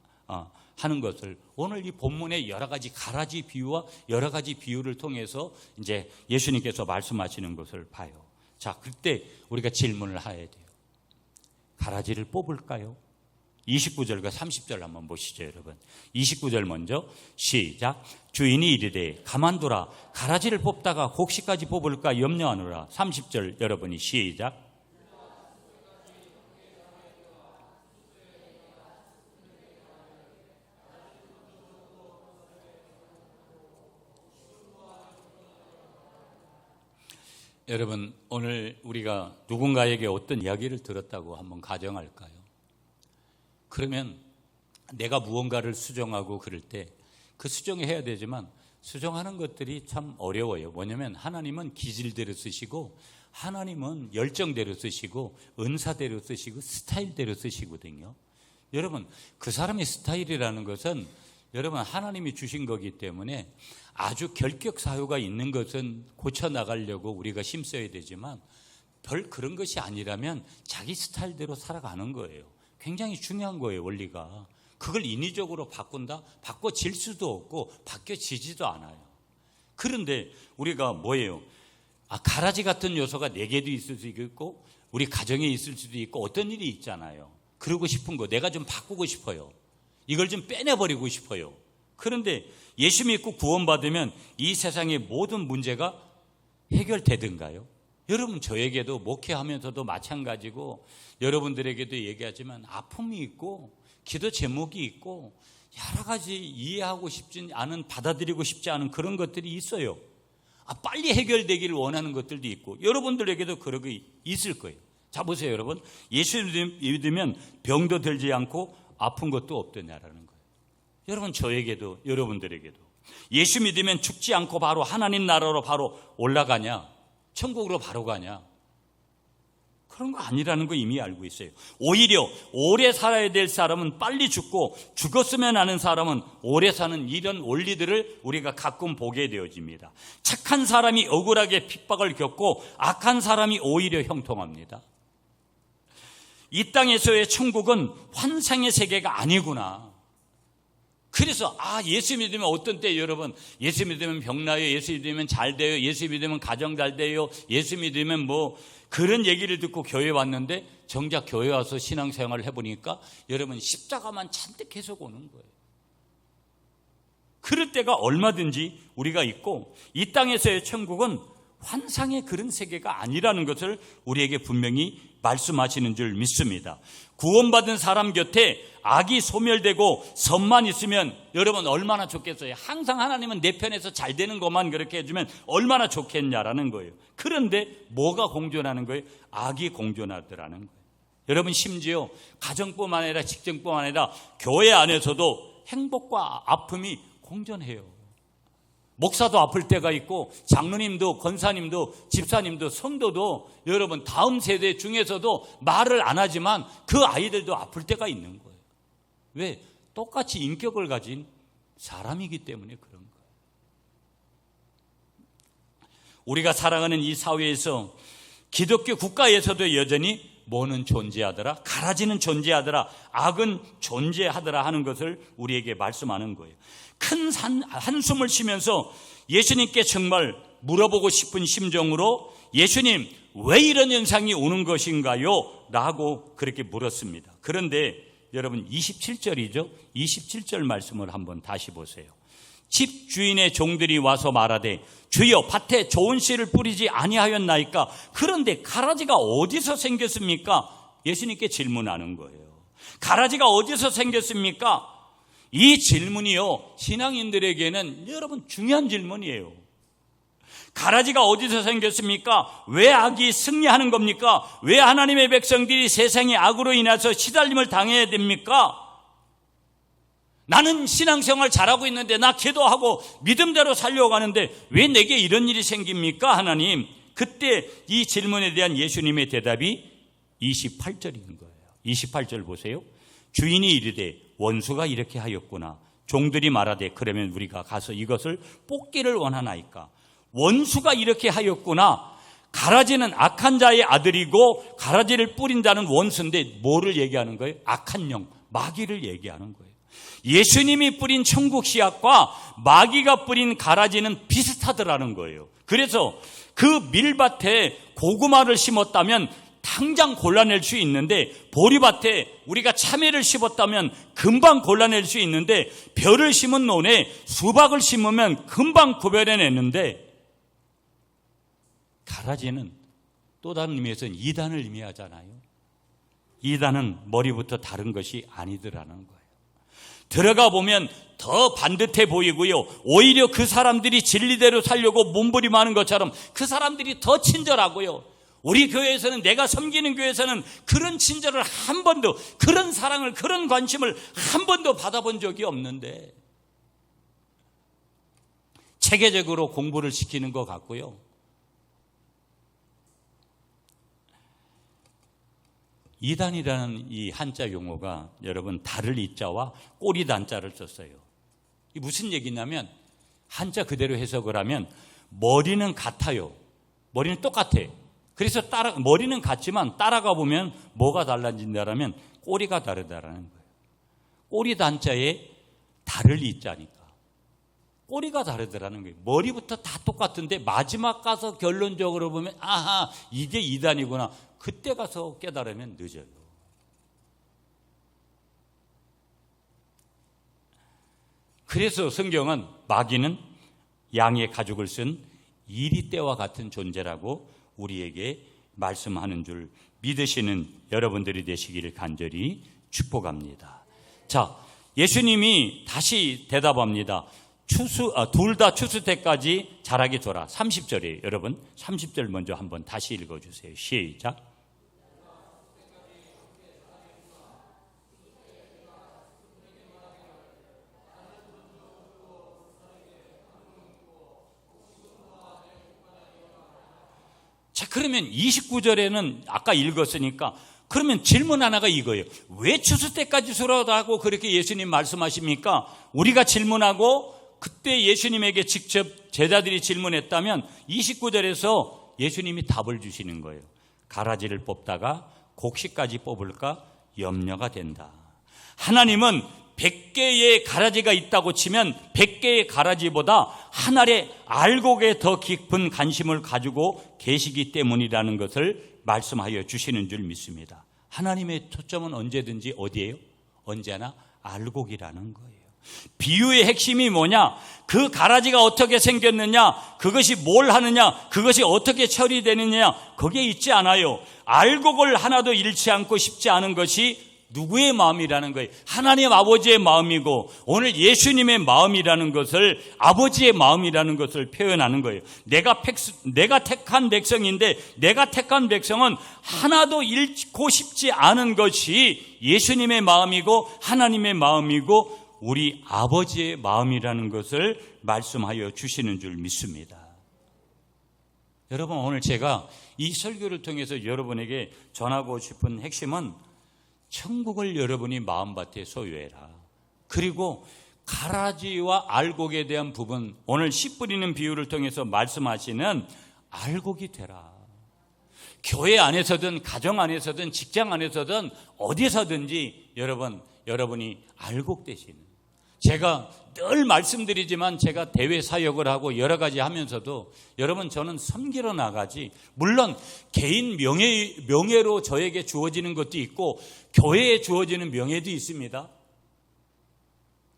하는 것을 오늘 이 본문의 여러 가지 가라지 비유와 여러 가지 비유를 통해서 이제 예수님께서 말씀하시는 것을 봐요. 자, 그때 우리가 질문을 해야 돼요. 가라지를 뽑을까요? 29절과 30절 한번 보시죠, 여러분. 29절 먼저 시작. 주인이 이르되 가만두라. 가라지를 뽑다가 곡식까지 뽑을까 염려하노라. 30절 여러분이 시작. 여러분, 오늘 우리가 누군가에게 어떤 이야기를 들었다고 한번 가정할까요? 그러면 내가 무언가를 수정하고 그럴 때 그 수정해야 되지만 수정하는 것들이 참 어려워요. 뭐냐면 하나님은 기질대로 쓰시고 하나님은 열정대로 쓰시고 은사대로 쓰시고 스타일대로 쓰시거든요. 여러분, 그 사람의 스타일이라는 것은 여러분 하나님이 주신 거기 때문에 아주 결격 사유가 있는 것은 고쳐나가려고 우리가 힘써야 되지만 별 그런 것이 아니라면 자기 스타일대로 살아가는 거예요. 굉장히 중요한 거예요, 원리가. 그걸 인위적으로 바꾼다? 바꿔질 수도 없고 바뀌어지지도 않아요. 그런데 우리가 뭐예요? 가라지 같은 요소가 내게도 있을 수 있고 우리 가정에 있을 수도 있고 어떤 일이 있잖아요. 그러고 싶은 거 내가 좀 바꾸고 싶어요. 이걸 좀 빼내버리고 싶어요. 그런데 예수 믿고 구원받으면 이 세상의 모든 문제가 해결되든가요? 여러분, 저에게도 목회하면서도 마찬가지고 여러분들에게도 얘기하지만 아픔이 있고 기도 제목이 있고 여러 가지 이해하고 싶지 않은, 받아들이고 싶지 않은 그런 것들이 있어요. 빨리 해결되기를 원하는 것들도 있고 여러분들에게도 그런 게 있을 거예요. 자, 보세요, 여러분. 예수 믿으면 병도 들지 않고 아픈 것도 없더냐라는 거예요. 여러분, 저에게도 여러분들에게도 예수 믿으면 죽지 않고 바로 하나님 나라로 바로 올라가냐, 천국으로 바로 가냐, 그런 거 아니라는 거 이미 알고 있어요. 오히려 오래 살아야 될 사람은 빨리 죽고 죽었으면 하는 사람은 오래 사는 이런 원리들을 우리가 가끔 보게 되어집니다. 착한 사람이 억울하게 핍박을 겪고 악한 사람이 오히려 형통합니다. 이 땅에서의 천국은 환상의 세계가 아니구나. 그래서 예수 믿으면 어떤 때 여러분, 예수 믿으면 병 나요, 예수 믿으면 잘 돼요, 예수 믿으면 가정 잘 돼요, 예수 믿으면 뭐 그런 얘기를 듣고 교회 왔는데 정작 교회 와서 신앙생활을 해보니까 여러분 십자가만 잔뜩 계속 오는 거예요. 그럴 때가 얼마든지 우리가 있고 이 땅에서의 천국은 환상의 그런 세계가 아니라는 것을 우리에게 분명히 말씀하시는 줄 믿습니다. 구원받은 사람 곁에 악이 소멸되고 선만 있으면 여러분 얼마나 좋겠어요. 항상 하나님은 내 편에서 잘 되는 것만 그렇게 해주면 얼마나 좋겠냐라는 거예요. 그런데 뭐가 공존하는 거예요? 악이 공존하더라는 거예요. 여러분, 심지어 가정뿐만 아니라 직장뿐만 아니라 교회 안에서도 행복과 아픔이 공존해요. 목사도 아플 때가 있고 장로님도 권사님도 집사님도 성도도 여러분 다음 세대 중에서도 말을 안 하지만 그 아이들도 아플 때가 있는 거예요. 왜? 똑같이 인격을 가진 사람이기 때문에 그런 거예요. 우리가 살아가는 이 사회에서 기독교 국가에서도 여전히 뭐는 존재하더라, 가라지는 존재하더라, 악은 존재하더라 하는 것을 우리에게 말씀하는 거예요. 큰 한숨을 쉬면서 예수님께 정말 물어보고 싶은 심정으로 예수님, 왜 이런 현상이 오는 것인가요? 라고 그렇게 물었습니다. 그런데 여러분 27절이죠. 27절 말씀을 한번 다시 보세요. 집 주인의 종들이 와서 말하되 주여 밭에 좋은 씨를 뿌리지 아니하였나이까? 그런데 가라지가 어디서 생겼습니까? 예수님께 질문하는 거예요. 가라지가 어디서 생겼습니까? 이 질문이요, 신앙인들에게는 여러분 중요한 질문이에요. 가라지가 어디서 생겼습니까? 왜 악이 승리하는 겁니까? 왜 하나님의 백성들이 세상의 악으로 인해서 시달림을 당해야 됩니까? 나는 신앙생활 잘하고 있는데, 나 기도하고 믿음대로 살려고 하는데 왜 내게 이런 일이 생깁니까, 하나님? 그때 이 질문에 대한 예수님의 대답이 28절인 거예요. 28절 보세요. 주인이 이르되 원수가 이렇게 하였구나. 종들이 말하되 그러면 우리가 가서 이것을 뽑기를 원하나이까. 원수가 이렇게 하였구나. 가라지는 악한 자의 아들이고 가라지를 뿌린 자는 원수인데 뭐를 얘기하는 거예요? 악한 영, 마귀를 얘기하는 거예요. 예수님이 뿌린 천국 씨앗과 마귀가 뿌린 가라지는 비슷하더라는 거예요. 그래서 그 밀밭에 고구마를 심었다면 당장 골라낼 수 있는데, 보리밭에 우리가 참외를 심었다면 금방 골라낼 수 있는데, 벼를 심은 논에 수박을 심으면 금방 구별해내는데, 가라지는 또 다른 의미에서는 이단을 의미하잖아요. 이단은 머리부터 다른 것이 아니더라는 거예요. 들어가 보면 더 반듯해 보이고요, 오히려 그 사람들이 진리대로 살려고 몸부림하는 것처럼 그 사람들이 더 친절하고요, 우리 교회에서는, 내가 섬기는 교회에서는 그런 친절을 한 번도, 그런 사랑을, 그런 관심을 한 번도 받아본 적이 없는데 체계적으로 공부를 시키는 것 같고요. 이단이라는 이 한자 용어가 여러분 다를 이자와 꼬리 단자를 썼어요. 이 무슨 얘기냐면, 한자 그대로 해석을 하면 머리는 같아요. 머리는 똑같아요. 그래서 머리는 같지만 따라가 보면 뭐가 달라진다라면 꼬리가 다르다라는 거예요. 꼬리 단자에 다를 이자니까 꼬리가 다르더라는 거예요. 머리부터 다 똑같은데 마지막 가서 결론적으로 보면 아하, 이게 이단이구나. 그때 가서 깨달으면 늦어요. 그래서 성경은 마귀는 양의 가죽을 쓴 이리떼와 같은 존재라고 우리에게 말씀하는 줄 믿으시는 여러분들이 되시기를 간절히 축복합니다. 자, 예수님이 다시 대답합니다. 둘 다 추수 때까지 자라기 둬라. 30절이에요. 여러분 30절 먼저 한번 다시 읽어주세요. 시작. 자, 그러면 29절에는 아까 읽었으니까 그러면 질문 하나가 이거예요. 왜 추수 때까지 수라하고 그렇게 예수님 말씀하십니까? 우리가 질문하고 그때 예수님에게 직접 제자들이 질문했다면 29절에서 예수님이 답을 주시는 거예요. 가라지를 뽑다가 곡식까지 뽑을까 염려가 된다. 하나님은 100개의 가라지가 있다고 치면 100개의 가라지보다 한 알의 알곡에 더 깊은 관심을 가지고 계시기 때문이라는 것을 말씀하여 주시는 줄 믿습니다. 하나님의 초점은 언제든지 어디예요? 언제나 알곡이라는 거예요. 비유의 핵심이 뭐냐? 그 가라지가 어떻게 생겼느냐, 그것이 뭘 하느냐, 그것이 어떻게 처리되느냐, 거기에 있지 않아요. 알곡을 하나도 잃지 않고 싶지 않은 것이 누구의 마음이라는 거예요? 하나님 아버지의 마음이고, 오늘 예수님의 마음이라는 것을, 아버지의 마음이라는 것을 표현하는 거예요. 내가 택한 백성인데, 내가 택한 백성은 하나도 잃고 싶지 않은 것이 예수님의 마음이고 하나님의 마음이고 우리 아버지의 마음이라는 것을 말씀하여 주시는 줄 믿습니다. 여러분, 오늘 제가 이 설교를 통해서 여러분에게 전하고 싶은 핵심은 천국을 여러분이 마음밭에 소유해라. 그리고 가라지와 알곡에 대한 부분, 오늘 씨 뿌리는 비유를 통해서 말씀하시는 알곡이 되라. 교회 안에서든 가정 안에서든 직장 안에서든 어디서든지 여러분이 알곡 되시는, 제가 늘 말씀드리지만 제가 대외 사역을 하고 여러 가지 하면서도 여러분, 저는 섬기러 나가지, 물론 개인 명예로 저에게 주어지는 것도 있고 교회에 주어지는 명예도 있습니다.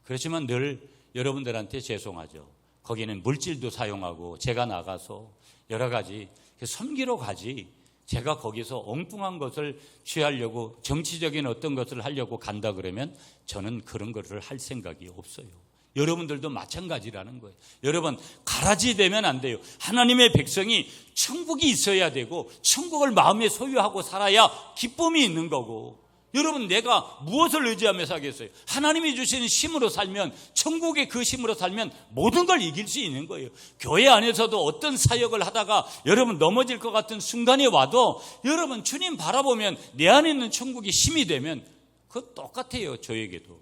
그렇지만 늘 여러분들한테 죄송하죠. 거기는 물질도 사용하고 제가 나가서 여러 가지 섬기러 가지, 제가 거기서 엉뚱한 것을 취하려고, 정치적인 어떤 것을 하려고 간다 그러면 저는 그런 것을 할 생각이 없어요. 여러분들도 마찬가지라는 거예요. 여러분, 가라지 되면 안 돼요. 하나님의 백성이 천국이 있어야 되고 천국을 마음에 소유하고 살아야 기쁨이 있는 거고, 여러분, 내가 무엇을 의지하며 살겠어요? 하나님이 주시는 힘으로 살면, 천국의 그 힘으로 살면 모든 걸 이길 수 있는 거예요. 교회 안에서도 어떤 사역을 하다가 여러분 넘어질 것 같은 순간이 와도 여러분 주님 바라보면 내 안에 있는 천국이 힘이 되면 그거 똑같아요. 저에게도.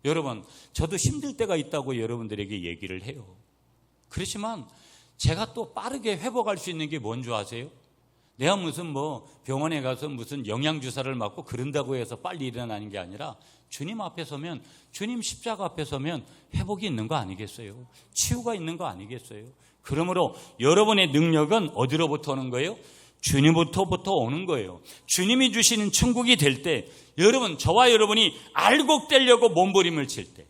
여러분, 저도 힘들 때가 있다고 여러분들에게 얘기를 해요. 그렇지만 제가 또 빠르게 회복할 수 있는 게 뭔 줄 아세요? 내가 무슨 병원에 가서 무슨 영양주사를 맞고 그런다고 해서 빨리 일어나는 게 아니라 주님 앞에 서면, 주님 십자가 앞에 서면 회복이 있는 거 아니겠어요? 치유가 있는 거 아니겠어요? 그러므로 여러분의 능력은 어디로부터 오는 거예요? 주님부터 오는 거예요. 주님이 주시는 천국이 될 때, 여러분, 저와 여러분이 알곡되려고 몸부림을 칠 때,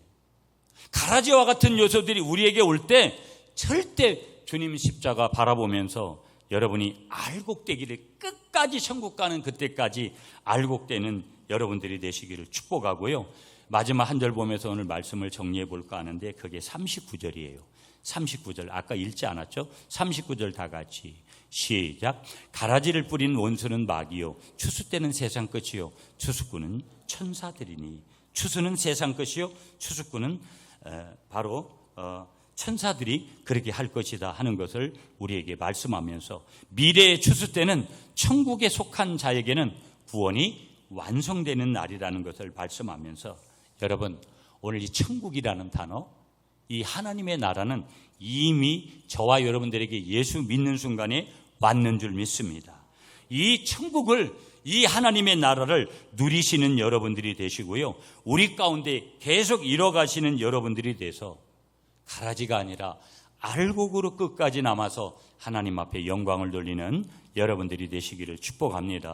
가라지와 같은 요소들이 우리에게 올 때 절대 주님 십자가 바라보면서 여러분이 알곡되기를, 끝까지 천국 가는 그때까지 알곡되는 여러분들이 되시기를 축복하고요. 마지막 한 절 보면서 오늘 말씀을 정리해 볼까 하는데 그게 39절이에요. 39절 아까 읽지 않았죠? 39절 다 같이 시작. 가라지를 뿌린 원수는 마귀요, 추수 때는 세상 끝이요, 추수꾼은 천사들이니. 추수는 세상 끝이요, 추수꾼은 바로 천사들이 그렇게 할 것이다 하는 것을 우리에게 말씀하면서, 미래의 추수 때는 천국에 속한 자에게는 구원이 완성되는 날이라는 것을 말씀하면서, 여러분, 오늘 이 천국이라는 단어, 이 하나님의 나라는 이미 저와 여러분들에게 예수 믿는 순간에 왔는 줄 믿습니다. 이 천국을, 이 하나님의 나라를 누리시는 여러분들이 되시고요, 우리 가운데 계속 이뤄가시는 여러분들이 돼서 가라지가 아니라 알곡으로 끝까지 남아서 하나님 앞에 영광을 돌리는 여러분들이 되시기를 축복합니다.